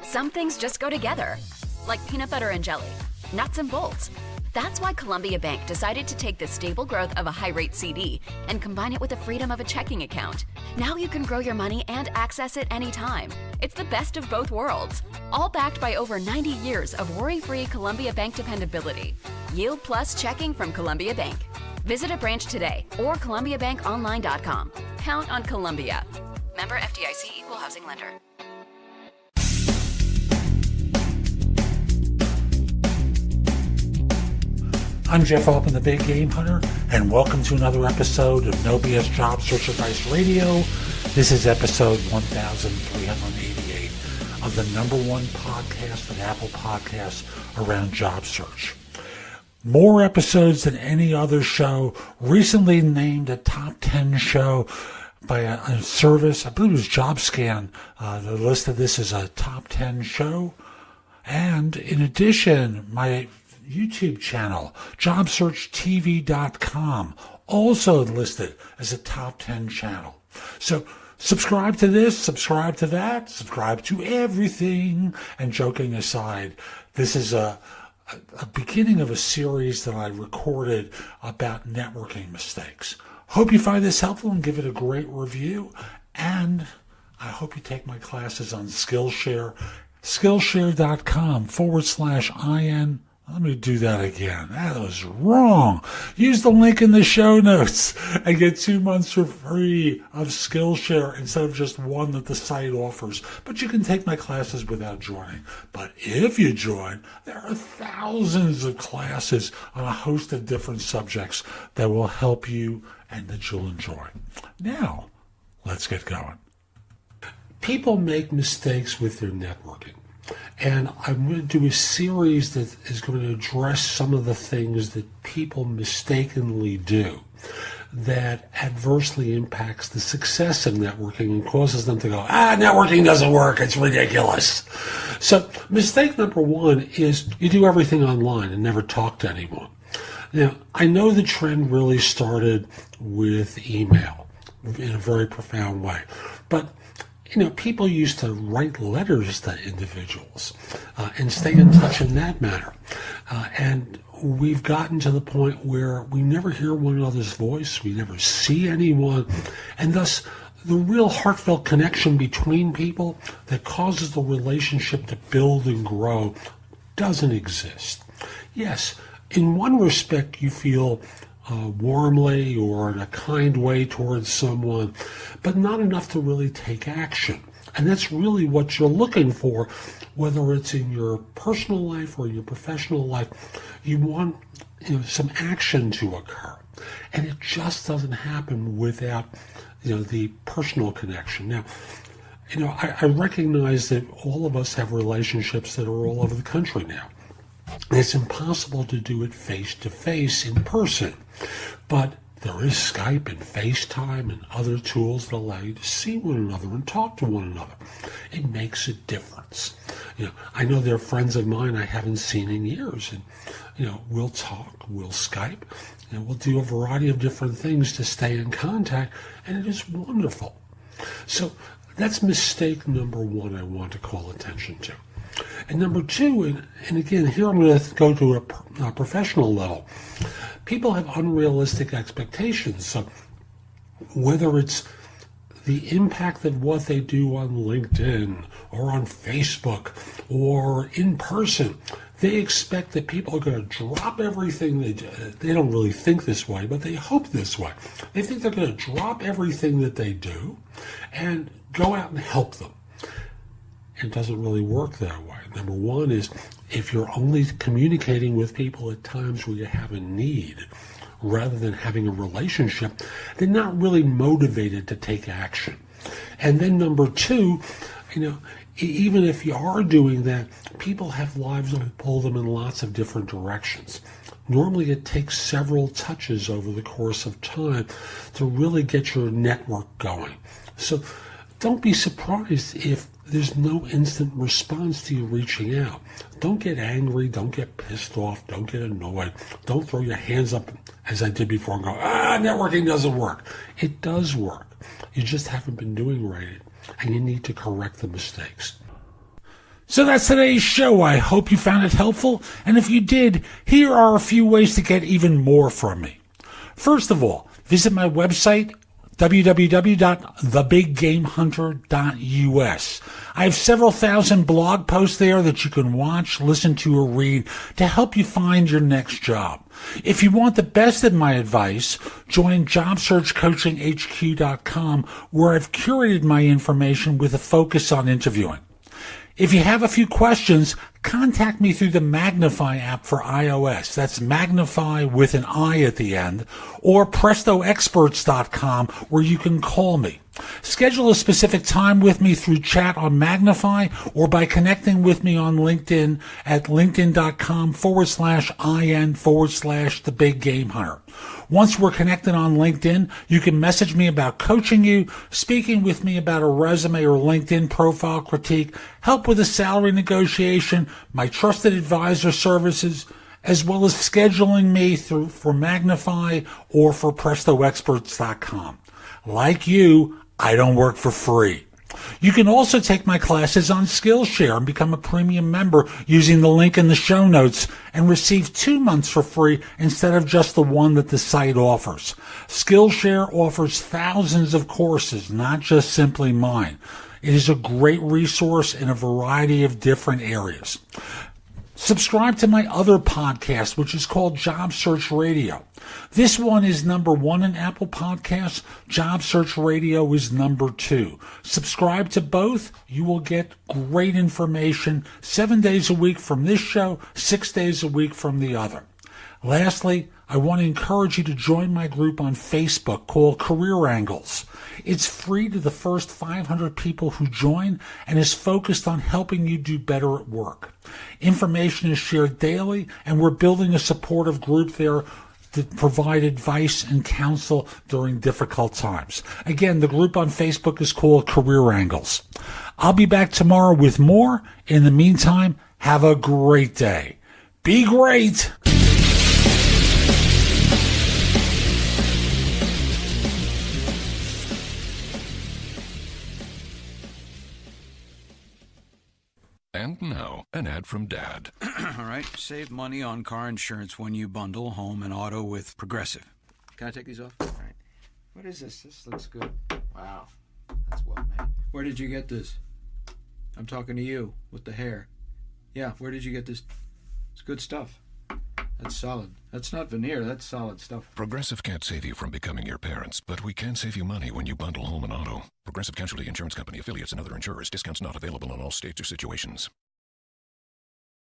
Some things just go together, like peanut butter and jelly, nuts and bolts. That's why Columbia Bank decided to take the stable growth of a high-rate CD and combine it with the freedom of a checking account. Now you can grow your money and access it anytime. It's the best of both worlds, all backed by over 90 years of worry-free Columbia Bank dependability. Yield plus checking from Columbia Bank. Visit a branch today or ColumbiaBankOnline.com. Count on Columbia. Member FDIC, Equal Housing Lender. I'm Jeff Altman, the Big Game Hunter, and welcome to another episode of No BS Job Search Advice Radio. This is episode 1388 of the number one podcast at Apple Podcasts around job search. More episodes than any other show, recently named a top 10 show by a service, I believe it was JobScan. They listed this as a top 10 show. And in addition, my YouTube channel, JobSearchTV.com, also listed as a top 10 channel. So subscribe to this, subscribe to that, subscribe to everything. And joking aside, this is a beginning of a series that I recorded about networking mistakes. Hope you find this helpful and give it a great review. And I hope you take my classes on Skillshare, Skillshare.com/IN. Let me do that again. That was wrong. Use the link in the show notes and get 2 months for free of Skillshare instead of just one that the site offers. But you can take my classes without joining. But if you join, there are thousands of classes on a host of different subjects that will help you and that you'll enjoy. Now, let's get going. People make mistakes with their networking. And I'm going to do a series that is going to address some of the things that people mistakenly do that adversely impacts the success of networking and causes them to go, networking doesn't work, it's ridiculous. So mistake number one is you do everything online and never talk to anyone. Now, I know the trend really started with email in a very profound way, but people used to write letters to individuals and stay in touch in that manner. And we've gotten to the point where we never hear one another's voice, we never see anyone, and thus the real heartfelt connection between people that causes the relationship to build and grow doesn't exist. Yes, in one respect you feel warmly or in a kind way towards someone, but not enough to really take action. And that's really what you're looking for, whether it's in your personal life or your professional life. You want some action to occur. And it just doesn't happen without the personal connection. Now, I recognize that all of us have relationships that are all over the country now. It's impossible to do it face-to-face in person, but there is Skype and FaceTime and other tools that allow you to see one another and talk to one another. It makes a difference. I know there are friends of mine I haven't seen in years, and we'll talk, we'll Skype, and we'll do a variety of different things to stay in contact, and it is wonderful. So that's mistake number one I want to call attention to. And number two, and again, here I'm going to go to a professional level. People have unrealistic expectations. So whether it's the impact of what they do on LinkedIn or on Facebook or in person, they expect that people are going to drop everything they do. They don't really think this way, but they hope this way. They think they're going to drop everything that they do and go out and help them. It doesn't really work that way. Number one is if you're only communicating with people at times where you have a need rather than having a relationship, they're not really motivated to take action. And then number two, even if you are doing that, people have lives that will pull them in lots of different directions. Normally it takes several touches over the course of time to really get your network going. So don't be surprised if there's no instant response to you reaching out. Don't get angry. Don't get pissed off. Don't get annoyed. Don't throw your hands up as I did before and go, networking doesn't work. It does work. You just haven't been doing right, and you need to correct the mistakes. So that's today's show. I hope you found it helpful. And if you did, here are a few ways to get even more from me. First of all, visit my website, www.thebiggamehunter.us. I have several thousand blog posts there that you can watch, listen to, or read to help you find your next job. If you want the best of my advice, join JobSearchCoachingHQ.com, where I've curated my information with a focus on interviewing. If you have a few questions, contact me through the Magnify app for iOS. That's Magnify with an I at the end, or PrestoExperts.com, where you can call me. Schedule a specific time with me through chat on Magnify or by connecting with me on LinkedIn at linkedin.com/IN/The Big Game Hunter. Once we're connected on LinkedIn, you can message me about coaching you, speaking with me about a resume or LinkedIn profile critique, help with a salary negotiation, my trusted advisor services, as well as scheduling me for Magnify or for PrestoExperts.com. Like you, I don't work for free. You can also take my classes on Skillshare and become a premium member using the link in the show notes and receive 2 months for free instead of just the one that the site offers. Skillshare offers thousands of courses, not just simply mine. It is a great resource in a variety of different areas. Subscribe to my other podcast, which is called Job Search Radio. This one is number 1 in Apple Podcasts. Job Search Radio is number 2. Subscribe to both. You will get great information 7 days a week from this show, 6 days a week from the other. Lastly, I want to encourage you to join my group on Facebook called Career Angles. It's free to the first 500 people who join and is focused on helping you do better at work. Information is shared daily, and we're building a supportive group there to provide advice and counsel during difficult times. Again, the group on Facebook is called Career Angles. I'll be back tomorrow with more. In the meantime, have a great day. Be great! And now, an ad from Dad. All right, save money on car insurance when you bundle home and auto with Progressive. Can I take these off? All right. What is this? This looks good. Wow, that's well made. Where did you get this? I'm talking to you with the hair. Yeah, where did you get this? It's good stuff. That's solid. That's not veneer, that's solid stuff. Progressive can't save you from becoming your parents, but we can save you money when you bundle home and auto. Progressive Casualty Insurance Company, affiliates, and other insurers. Discounts not available in all states or situations.